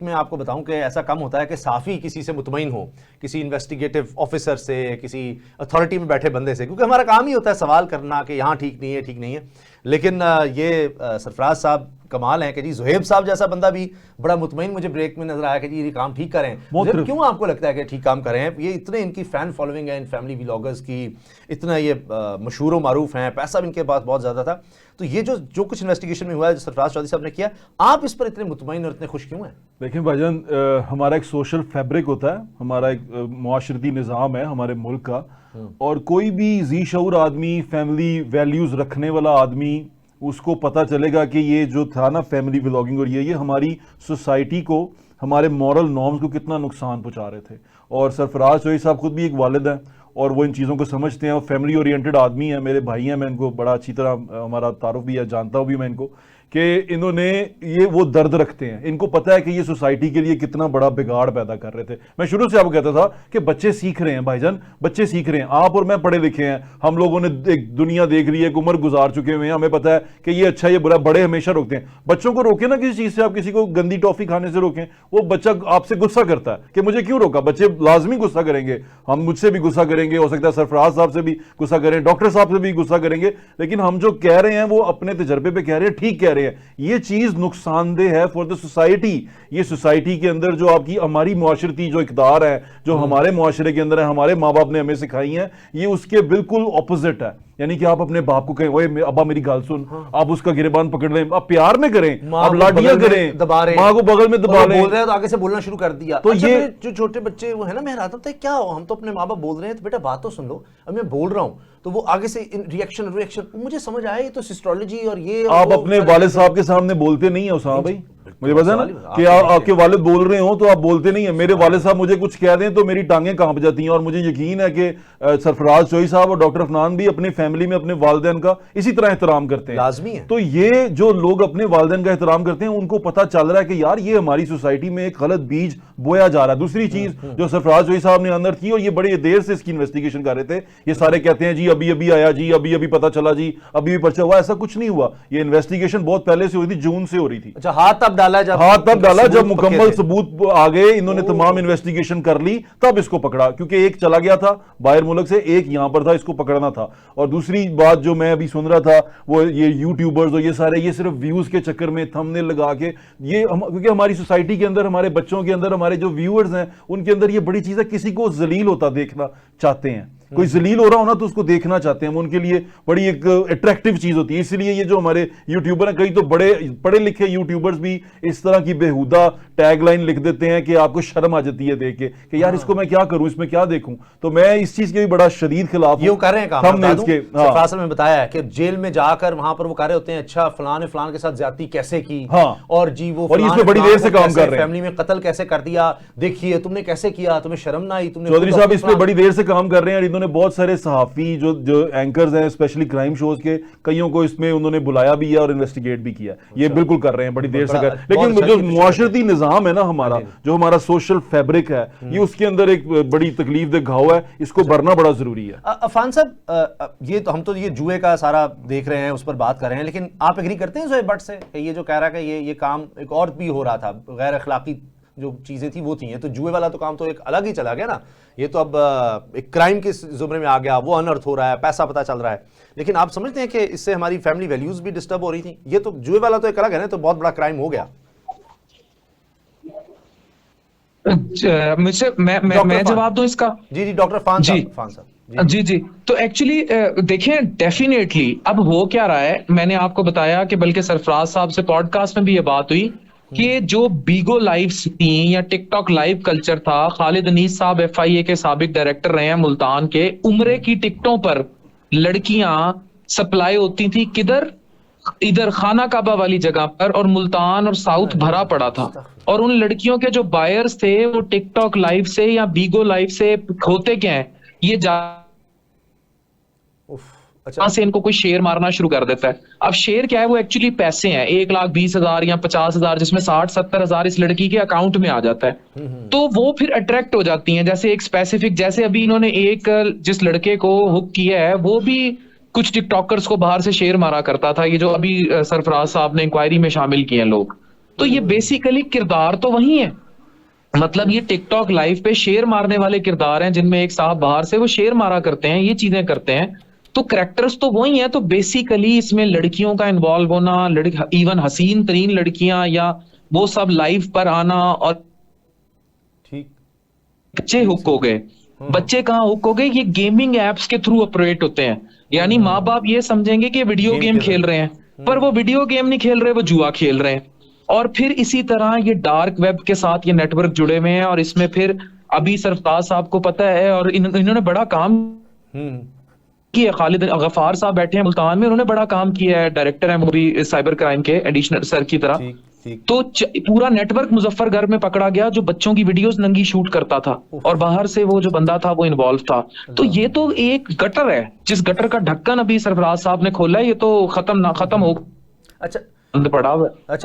मैं आपको बताऊं कि ऐसा कम होता है कि साफ़ी किसी से मुतमईन हो, किसी इन्वेस्टिगेटिव ऑफिसर से, किसी अथॉरिटी में बैठे बंदे से, क्योंकि हमारा काम ही होता है सवाल करना कि यहाँ ठीक नहीं है, ठीक नहीं है। लेकिन ये सरफराज साहब कमाल हैं कि जी ज़ुहैब साहब जैसा बंदा भी बड़ा मुतमईन मुझे ब्रेक में नजर आया कि जी ये काम ठीक करें। ज़ुहैब, क्यों आपको लगता है कि ठीक काम करें? ये इतने इनकी फ़ैन फॉलोइंग है इन फैमिली व्लॉगर्स की, इतना ये मशहूर व मारूफ हैं, पैसा भी इनके पास बहुत ज़्यादा था। तो ये जो कुछ इन्वेस्टिगेशन में हुआ है, जो सरफराज चौधरी साहब ने किया, आप इस पर इतने मुतमईन और इतने खुश क्यों हैं? देखिए भाईजान, हमारा एक सोशल फैब्रिक होता है, हमारा एक मुआशरती निज़ाम है हमारे मुल्क का, और कोई भी जी शऊर आदमी, फैमिली वैल्यूज़ रखने वाला आदमी, उसको पता चलेगा कि ये जो था ना फैमिली व्लॉगिंग और ये हमारी सोसाइटी को, हमारे मॉरल नॉर्म्स को कितना नुकसान पहुंचा रहे थे। और सरफराज चौधरी साहब खुद भी एक वालिद हैं और वो इन चीज़ों को समझते हैं और फैमिली ओरिएंटेड आदमी है, मेरे भाई हैं, मैं इनको बड़ा अच्छी तरह हमारा तारुफ भी है, जानता हूँ भी मैं इनको, कि इन्होंने ये वो दर्द रखते हैं, इनको पता है कि ये सोसाइटी के लिए कितना बड़ा बिगाड़ पैदा कर रहे थे। मैं शुरू से आपको कहता था कि बच्चे सीख रहे हैं भाईजान, बच्चे सीख रहे हैं। आप और मैं पढ़े लिखे हैं, हम लोगों ने एक दुनिया देख ली है, एक उम्र गुजार चुके हुए हैं, हमें पता है कि ये अच्छा ये बुरा। बड़े हमेशा रोकते हैं, बच्चों को रोके ना किसी चीज़ से, आप किसी को गंदी टॉफी खाने से रोकें, वो बच्चा आपसे गुस्सा करता है कि मुझे क्यों रोका। बच्चे लाजमी गुस्सा करेंगे, हम मुझसे भी गुस्सा करेंगे, हो सकता है सरफराज साहब से भी गुस्सा करें, डॉक्टर साहब से भी गुस्सा करेंगे, लेकिन हम जो कह रहे हैं वो अपने तजर्बे पे कह रहे हैं, ठीक कह रहे हैं। ये चीज नुकसानदेह है फॉर द सोसाइटी। ये सोसाइटी के अंदर जो आपकी हमारी मुआशरती जो इक़दार है, जो हमारे मुआशरे के अंदर है, हमारे माँ बाप ने हमें सिखाई हैं, ये उसके बिल्कुल ऑपोजिट है। यानी कि आप अपने बाप को कहें, ओए अब्बा मेरी गाल सुन, आप उसका गिरबान पकड़ लें, आप प्यार में करें, आप लाठियां करें, दबा रहे, माँ को बगल में दबा लें, बोल रहे हैं तो आगे से बोलना शुरू कर दिया। तो ये जो छोटे बच्चे वो है ना, मैं हैरान होता है, क्या हो, हम तो अपने माँ बाप बोल रहे हैं तो बेटा बात तो सुन लो, अब मैं बोल रहा हूँ तो वो आगे से रिएक्शन मुझे समझ आया, ये तो सिस्ट्रोलॉजी और ये आप अपने वालिद साहब के सामने बोलते नहीं है उसामा भाई, मुझे पता है ना कि आपके वालिद बोल रहे हो तो आप बोलते नहीं है। मेरे वालिद साहब मुझे कुछ कह दें तो मेरी टांगें कांप जाती हैं, और मुझे यकीन है कि सरफराज चौधरी साहब और डॉक्टर अफनान भी अपनी फैमिली में अपने वालिदैन का इसी तरह एहतराम करते हैं, लाजमी है। तो ये जो लोग अपने वालिदैन का एहतराम करते हैं, उनको पता चल रहा है कि यार ये हमारी सोसाइटी में एक गलत बीज बोया जा रहा है। दूसरी चीज जो सरफराज चौधरी साहब ने अंदर की, और ये बड़े देर से इसकी इन्वेस्टिगेशन कर रहे थे, ये सारे कहते हैं जी अभी अभी आया जी, अभी अभी पता चला जी, अभी भी पर्चा हुआ, ऐसा कुछ नहीं हुआ। ये इन्वेस्टिगेशन बहुत पहले से हुई थी, जून से हो रही थी। अच्छा, हाथ तब डाला जब मुकम्मल सबूत आ गए, इन्होंने तमाम इन्वेस्टिगेशन कर ली, तब इसको पकड़ा, क्योंकि एक चला गया था बाहर मुल्क से, एक यहां पर था, इसको पकड़ना था। और दूसरी बात जो मैं अभी सुन रहा था, वो ये यूट्यूबर्स और ये सारे, ये सिर्फ व्यूज के चक्कर में थंबनेल लगा के, ये क्योंकि हमारी सोसाइटी के अंदर, हमारे बच्चों के अंदर, हमारे जो व्यूअर्स हैं उनके अंदर ये बड़ी चीज है, किसी को जलील होता देखना चाहते हैं, कोई जलील हो रहा हो ना तो उसको देखना चाहते हैं, उनके लिए बड़ी एक अट्रैक्टिव चीज होती है। इसलिए ये जो हमारे यूट्यूबर हैं, कई तो बड़े पढ़े लिखे यूट्यूबर्स भी इस तरह की बेहुदा टैगलाइन लिख देते हैं कि आपको शर्म आ जाती है देख के कि यार इसको मैं क्या करूं, इसमें क्या देखूं। तो मैं इस चीज के भी बड़ा शदीद खिलाफ ये कर रहे हैं काम। सरफराज में बताया है कि जेल में जाकर वहां पर वो कह रहे होते हैं, अच्छा फलान ने फलान के साथ ज्यादती कैसे की, और जी वो और इसमें बड़ी देर से काम कर रहे हैं, फैमिली में कत्ल कैसे कर दिया, देखिए तुमने कैसे किया, तुम्हें शर्म ना आई, तुमने। चौधरी साहब इस पे बड़ी देर से काम कर रहे हैं, इन्होंने बहुत सारे सहाफी जो एंकर्स हैं, स्पेशली क्राइम शोज के, कईयों को इसमें उन्होंने बुलाया भी है और इन्वेस्टिगेट भी किया। ये बिल्कुल कर रहे हैं, बड़ी देर से कर, लेकिन जो मुआशरती निजाम है ना हमारा, जो हमारा सोशल फैब्रिक है, ये उसके अंदर एक बड़ी तकलीफ दे घाव है, इसको भरना बड़ा जरूरी है। अफान साहब, ये तो हम तो ये जुए का सारा देख रहे हैं, उस पर बात कर रहे हैं, लेकिन आप एग्री करते हैं ज़ुहैब भट्ट से कि ये जो कह रहा है कि ये काम एक और भी हो रहा था, गैर अखलाकी जो चीजें थी वो थी, तो जुए वाला तो काम तो एक अलग ही चला गया ना, ये तो अब एक क्राइम के जुमरे में आ गया, वो अनर्थ हो रहा है, पैसा पता चल रहा है। लेकिन आप समझते हैं कि इससे हमारी फैमिली वैल्यूज भी डिस्टर्ब हो रही थी? ये तो जुए वाला तो एक अलग है ना, तो बहुत बड़ा क्राइम हो गया। मुझसे मैं जवाब दूं इसका? जी डॉक्टर फान साहब। जी, तो एक्चुअली देखें, डेफिनेटली अब हो क्या रहा है, मैंने आपको बताया कि बल्कि सरफराज साहब से पॉडकास्ट में भी ये बात हुई कि जो बीगो लाइव्स थी या टिकटॉक लाइव कल्चर था, खालिद अनीस साहब FIA के साबिक डायरेक्टर रहे हैं मुल्तान के, उम्रे की टिकटों पर लड़कियां सप्लाई होती थी, किधर, इधर खाना काबा वाली जगह पर, और मुल्तान और साउथ भरा पड़ा था, और उन लड़कियों के जो बायर्स थे वो टिकटॉक लाइव से या बीगो लाइव से होते क्या है, ये से इनको कोई शेयर मारना शुरू कर देता है। अब शेयर क्या है, वो एक्चुअली पैसे हैं, 1,20,000 या 50,000, जिसमें 60-70 हजार इस लड़की के अकाउंट में आ जाता है। तो वो फिर अट्रैक्ट हो जाती हैं, जैसे एक स्पेसिफिक, जैसे अभी इन्होंने एक जिस लड़के को हुक किया है, वो भी कुछ टिकटॉकर्स को बाहर से शेयर मारा करता था, ये जो अभी सरफराज साहब ने इंक्वायरी में शामिल किए हैं लोग। तो ये बेसिकली किरदार तो वही है, मतलब ये टिकटॉक लाइव पे शेर मारने वाले किरदार हैं, जिनमें एक साहब बाहर से वो शेर मारा करते हैं, ये चीजें करते हैं, तो कैरेक्टर्स तो वही है। तो बेसिकली इसमें लड़कियों का इन्वॉल्व होना, इवन हसीन तरीन लड़कियां या वो सब लाइव पर आना, और ठीक। बच्चे हुक हो गए। बच्चे कहाँ हुक हो गए, ये गेमिंग एप्स के थ्रू ऑपरेट होते हैं, यानी माँ बाप ये समझेंगे कि वीडियो गेम खेल रहे हैं, पर वो वीडियो गेम नहीं खेल रहे, वो जुआ खेल रहे हैं। और फिर इसी तरह ये डार्क वेब के साथ ये नेटवर्क जुड़े हुए हैं, और इसमें फिर अभी सरफराज साहब को पता है, और इन्होंने बड़ा काम किया। खालिद गफ्फार साहब बैठे हैं मुल्तान में, उन्होंने बड़ा काम किया है, डायरेक्टर है मूवी साइबर क्राइम के एडिशनल सर की तरह। ठीक, ठीक। तो पूरा नेटवर्क मुजफ्फरगढ़ में पकड़ा गया जो बच्चों की वीडियोस नंगी शूट करता था, और बाहर से वो जो बंदा था वो इन्वॉल्व था। तो ये तो एक गटर है, जिस गटर का ढक्कन अभी सरफराज साहब ने खोला है, ये तो खत्म हो अच्छा बंद पड़ा हुआ है। अच्छा